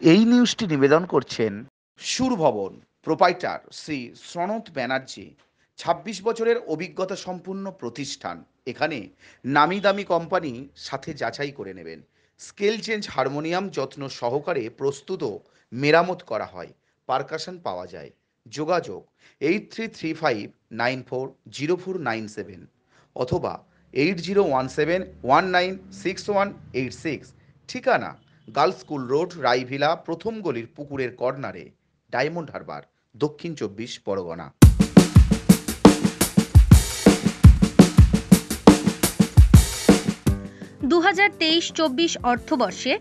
এই নিউজটি নিবেদন করছেন সুর ভবন, প্রোপাইটার শ্রী সনৎ ব্যানার্জি। ২৬ বছরের অভিজ্ঞতা সম্পূর্ণ প্রতিষ্ঠান। এখানে নামি দামি কোম্পানি সাথে যাচাই করে নেবেন। স্কেল চেঞ্জ হারমোনিয়াম যত্ন সহকারে প্রস্তুত ও মেরামত করা হয়। পারকাশন পাওয়া যায়। যোগাযোগ 8335940497 অথবা 8017196186। ঠিকানা গার্লস স্কুল রোড, রাইভিলা, প্রথম গলির পুকুরের কর্নারে, ডায়মন্ড হারবার, দক্ষিণ ২৪ পরগনা। ২০২৩-২৪ অর্থবর্ষে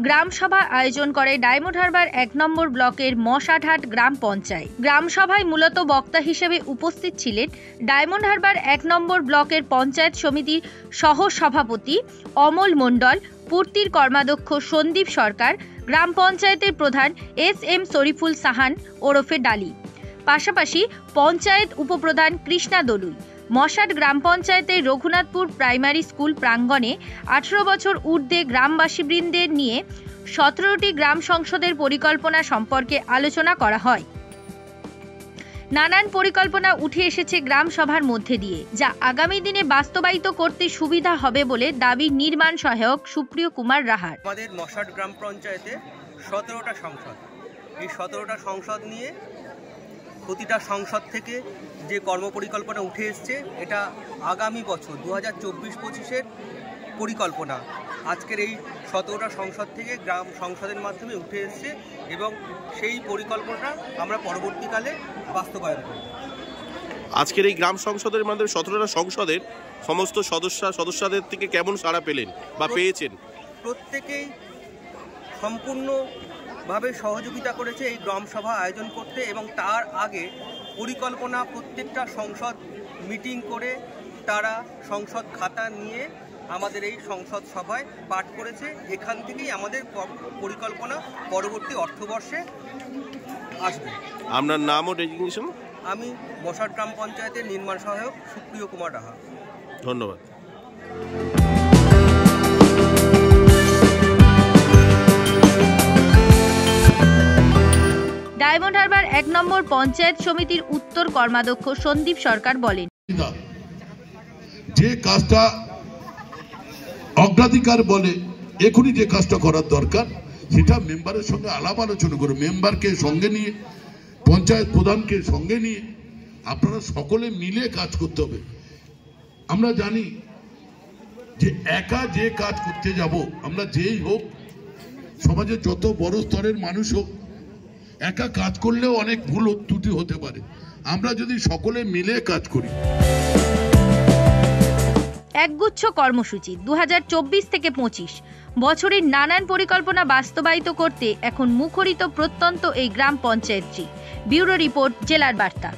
গ্রামসভা আয়োজন করে ডায়মন্ড হারবার ১ নম্বর ব্লকের মশাটহাট গ্রাম পঞ্চায়েত। গ্রামসভায় মূলত বক্তা হিসেবে উপস্থিত ছিলেন ডায়মন্ড হারবার ১ নম্বর ব্লকের পঞ্চায়েত সমিতির সহ সভাপতি অমল মণ্ডল, পূর্তির কর্মাধ্যক্ষ সন্দীপ সরকার, গ্রাম পঞ্চায়েতের প্রধান এস.এম. শরীফুল সাহান ওরফে ডালি, পাশাপাশি পঞ্চায়েত উপপ্রধান কৃষ্ণা দলুই। মশাট গ্রাম পঞ্চায়েতের রঘুনাথপুর প্রাইমারি স্কুল প্রাঙ্গণে ১৮ বছর ঊর্ধ্বে গ্রামবাসীবৃন্দের নিয়ে ১৭টি গ্রাম সংসদের পরিকল্পনা সম্পর্কে আলোচনা করা হয়। নানান পরিকল্পনা উঠে এসেছে গ্রাম সভার মধ্যে দিয়ে, যা আগামী দিনে বাস্তবায়িত করতে সুবিধা হবে বলে দাবি নির্মাণ সহায়ক সুপ্রিয় কুমার রাহার। আমাদের মশাট গ্রাম পঞ্চায়েতে ১৭টা সংসদ, এই ১৭টা সংসদ নিয়ে প্রতিটা সংসদ থেকে যে কর্মপরিকল্পনা উঠে এসছে, এটা আগামী বছর ২০২৪-২৫-এর পরিকল্পনা আজকের এই ১৭টা সংসদ থেকে গ্রাম সংসদের মাধ্যমে উঠে এসছে এবং সেই পরিকল্পনাটা আমরা পরবর্তীকালে বাস্তবায়ন করব। আজকের এই গ্রাম সংসদের মাধ্যমে ১৭টা সংসদের সমস্ত সদস্যদের থেকে কেমন সাড়া পেলেন বা পেয়েছেন? প্রত্যেকেই সম্পূর্ণভাবে সহযোগিতা করেছে এই গ্রাম সভা আয়োজন করতে এবং তার আগে পরিকল্পনা প্রত্যেকটা সংসদ মিটিং করে তারা সংসদ খাতা নিয়ে আমাদের এই সংসদ সভায় পাঠ করেছে। এখান থেকেই আমাদের পরিকল্পনা পরবর্তী অর্থবর্ষে আসবে। আপনার নাম ও ডেজিগনেশন? আমি মশাট গ্রাম পঞ্চায়েতের নির্মাণ সহায়ক সুপ্রিয় কুমার রাহা। ধন্যবাদ। ডায়মন্ড হারবার ১ নম্বর পঞ্চায়েত সমিতির উত্তর কর্মাধ্যক্ষ সন্দীপ সরকার বলেন, যে কাজটা অগ্রাধিকার বলে এখনই যে কাজটা করার দরকার, সেটা মেম্বারের সঙ্গে আলাপ আলোচনা করে, মেম্বারকে সঙ্গে নিয়ে, পঞ্চায়েত প্রধানকে সঙ্গে নিয়ে আপনারা সকলে মিলে কাজ করতে হবে। আমরা জানি যে একা যে কাজ করতে যাব, আমরা যেই হোক, সমাজের যত বড় স্তরের মানুষ হোক, একা কাজ করলেও অনেক ভুল ত্রুটি হতে পারে। আমরা যদি সকলে মিলে কাজ করি। একগুচ্ছ কর্মসূচি ২০২৪ থেকে ২৫ বছরের নানান পরিকল্পনা বাস্তবায়িত করতে এখন মুখরিত প্রত্যন্ত এই গ্রাম পঞ্চায়েতটি। ব্যুরো রিপোর্ট, জেলার বার্তা।